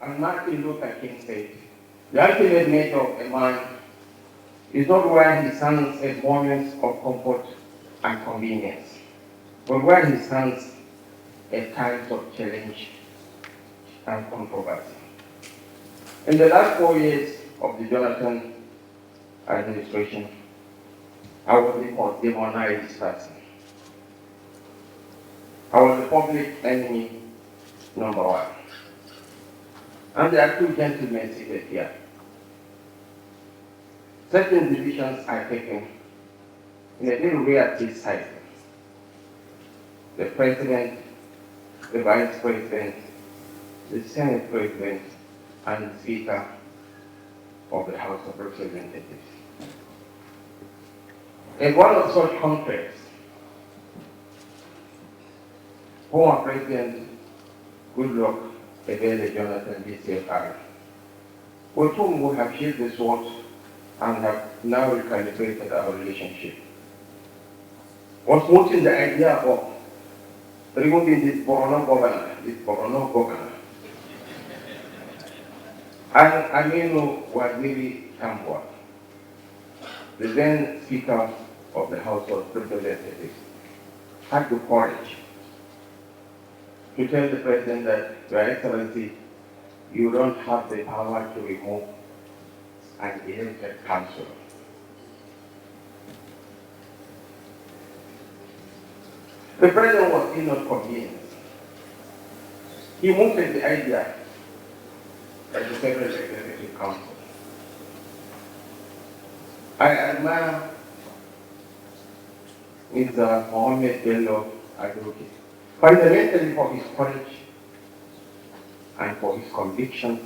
And Martin Luther King said, the ultimate nature of a man is not where he stands at moments of comfort and convenience, but where he stands at times of challenge and controversy. In the last 4 years of the Jonathan administration, I was the most demonized person. I was the public enemy number one. And there are two gentlemen seated here. Certain decisions are taken in a very rare cycle. The President, the Vice President, the Senate President, and the Speaker of the House of Representatives. In one of such contexts, former President Goodluck Ebele Jonathan DCFR, with whom we have shared the sword and have now recalibrated our relationship, was mooting the idea of removing this Borno governor. And Aminu Waziri Tambua, the then Speaker of the House of Representatives, had the courage to tell the President that, Your Excellency, you don't have the power to remove an elected council. The President was still not convinced. He mooted the idea at the Federal Executive Council. I admire Mr. Mohammed Bello Advocate, fundamentally for his courage and for his convictions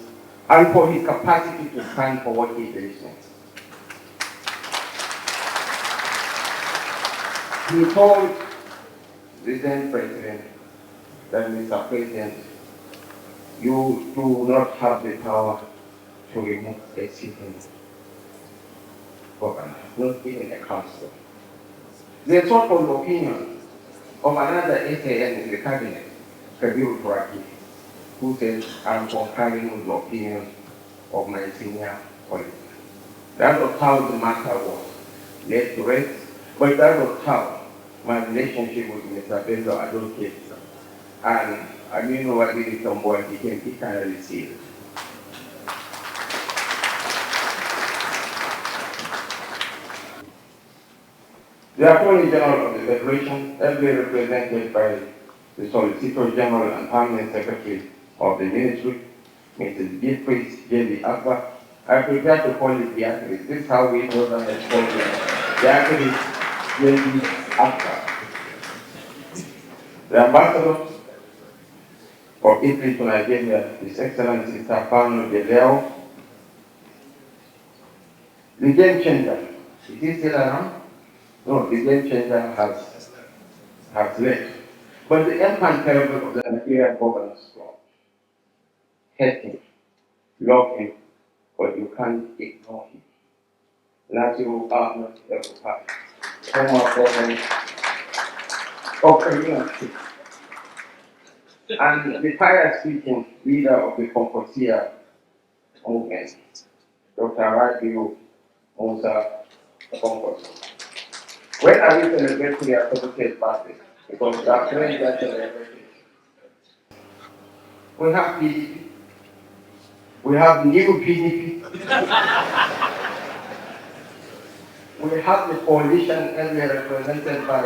and for his capacity to stand for what he believes in. He told the then President that, Mr. President, you do not have the power to remove a sitting governor, not even a council. They sought for the opinion of another SAN in the cabinet, Kabir Turaki, who said, I'm concurring with the opinion of my senior colleague. That was how the matter was laid to rest, but that was how my relationship with Mr. Bello Advocate and Aminu Waziri Tambua became eternally sealed. The Attorney General of the Federation, ably represented by the Solicitor General and Permanent Secretary of the Ministry, Mrs. Beatrice J.B. Akbar, I prefer to call it Beatrice. This is how we know that it's called Beatrice J.B. Akbar. The Ambassador of Italy to Nigeria, His Excellency Stefano De Leo, the game changer. Is he still around? No, the game changer has left. But the empire terrible of the Nigerian governance law, hate him, love him, but you can't ignore him. Nasiru Ahmed El-Rufai, former governor of Kaduna, and the tire-speaking leader of the Concordia movement, Dr. Rabiu Musa Concordia. When are we celebrating their 70th birthday? Because we are doing that celebration. We have PDP. We have new PDP. We have the coalition as represented by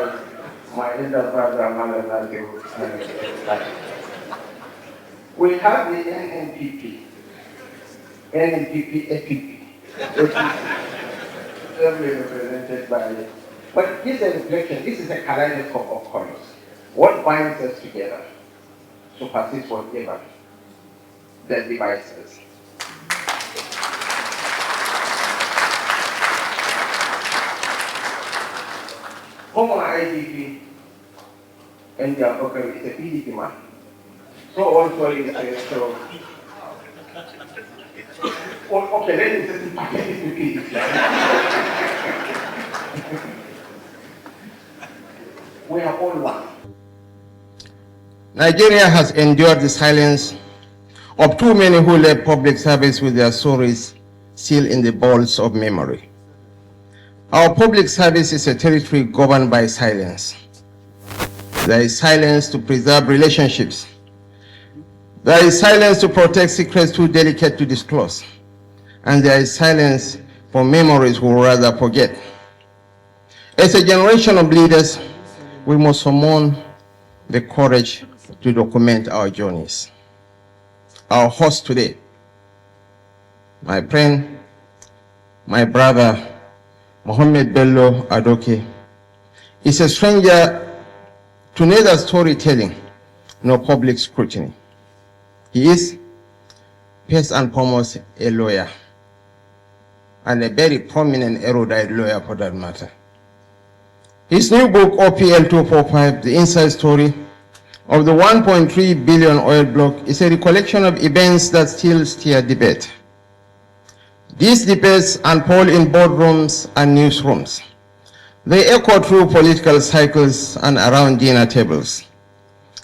my elder brother, Malam. We have the NNPP, APP, every represented by. But this is a reflection, this is a kaleidoscope of colors. What binds us together supersedes whatever that divides us. Former IGP and the broker is a PDP man. So also is so. Well, okay, let me just package to PDP. We are all one. Nigeria has endured the silence of too many who left public service with their stories still in the vaults of memory. Our public service is a territory governed by silence. There is silence to preserve relationships. There is silence to protect secrets too delicate to disclose. And there is silence for memories we would rather forget. As a generation of leaders, we must summon the courage to document our journeys. Our host today, my friend, my brother, Mohammed Bello Adoke, is a stranger to neither storytelling nor public scrutiny. He is, first and foremost, a lawyer, and a very prominent erudite lawyer for that matter. His new book, OPL 245, The Inside Story of the 1.3 billion oil block, is a recollection of events that still stir debate. These debates unfold in boardrooms and newsrooms. They echo through political cycles and around dinner tables.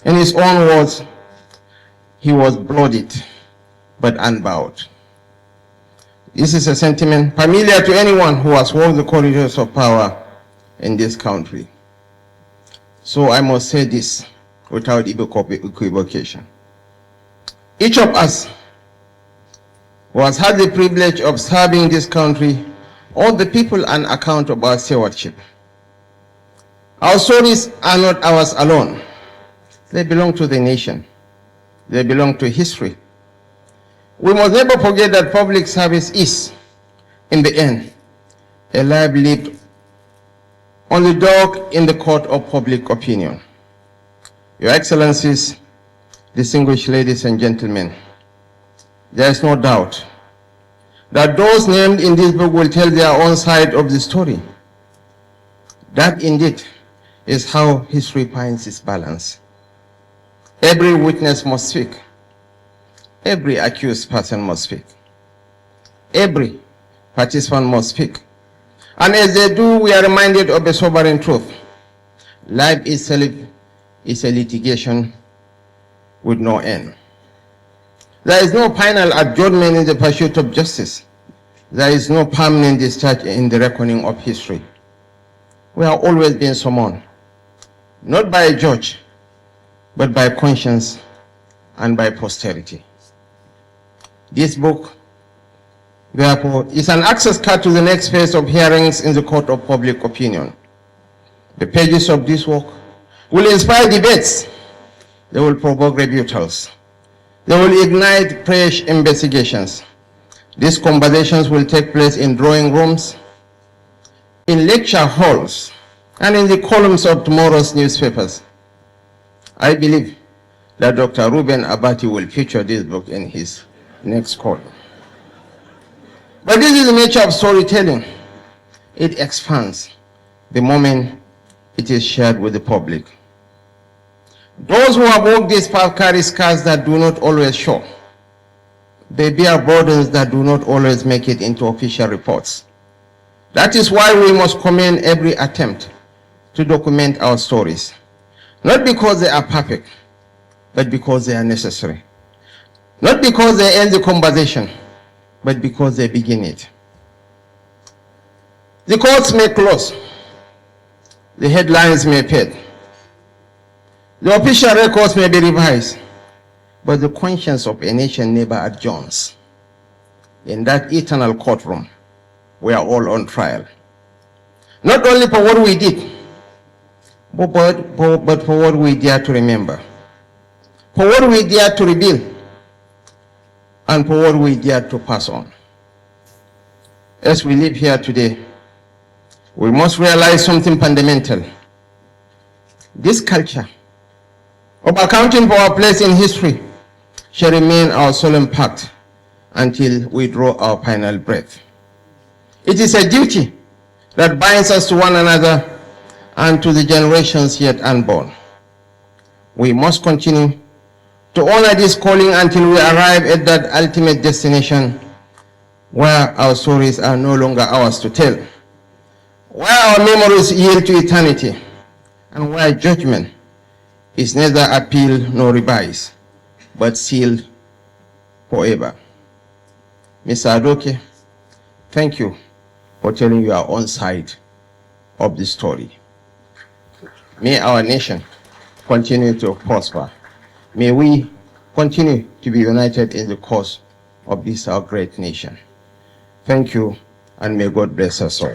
In his own words, he was blooded but unbowed. This is a sentiment familiar to anyone who has walked the corridors of power in this country. So I must say this without equivocation. Each of us who has had the privilege of serving this country owes the people an account of our stewardship. Our stories are not ours alone. They belong to the nation. They belong to history. We must never forget that public service is, in the end, a life lived on the dock in the court of public opinion. Your Excellencies, distinguished ladies and gentlemen, there is no doubt that those named in this book will tell their own side of the story. That indeed is how history finds its balance. Every witness must speak. Every accused person must speak. Every participant must speak. And as they do, we are reminded of a sobering truth. Life itself is a litigation with no end. There is no final adjournment in the pursuit of justice. There is no permanent discharge in the reckoning of history. We have always been summoned, not by a judge, but by conscience and by posterity. This book, therefore, is an access card to the next phase of hearings in the court of public opinion. The pages of this work will inspire debates. They will provoke rebuttals. They will ignite fresh investigations. These conversations will take place in drawing rooms, in lecture halls, and in the columns of tomorrow's newspapers. I believe that Dr. Ruben Abati will feature this book in his next call. But this is the nature of storytelling. It expands the moment it is shared with the public. Those who have walked this path carry scars that do not always show. They bear burdens that do not always make it into official reports. That is why we must commend every attempt to document our stories. Not because they are perfect, but because they are necessary. Not because they end the conversation, but because they begin it. The courts may close. The headlines may fade. The official records may be revised, but the conscience of a nation never adjourns. In that eternal courtroom, we are all on trial. Not only for what we did, but for what we dare to remember, for what we dare to reveal, and for what we dare to pass on. As we live here today, we must realize something fundamental. This culture of accounting for our place in history shall remain our solemn pact until we draw our final breath. It is a duty that binds us to one another and to the generations yet unborn. We must continue to honor this calling until we arrive at that ultimate destination where our stories are no longer ours to tell, where our memories yield to eternity, and where judgment is neither appealed nor revised, but sealed forever. Mr. Adoke, thank you for telling your own side of the story. May our nation continue to prosper. May we continue to be united in the cause of this our great nation. Thank you, and may God bless us all.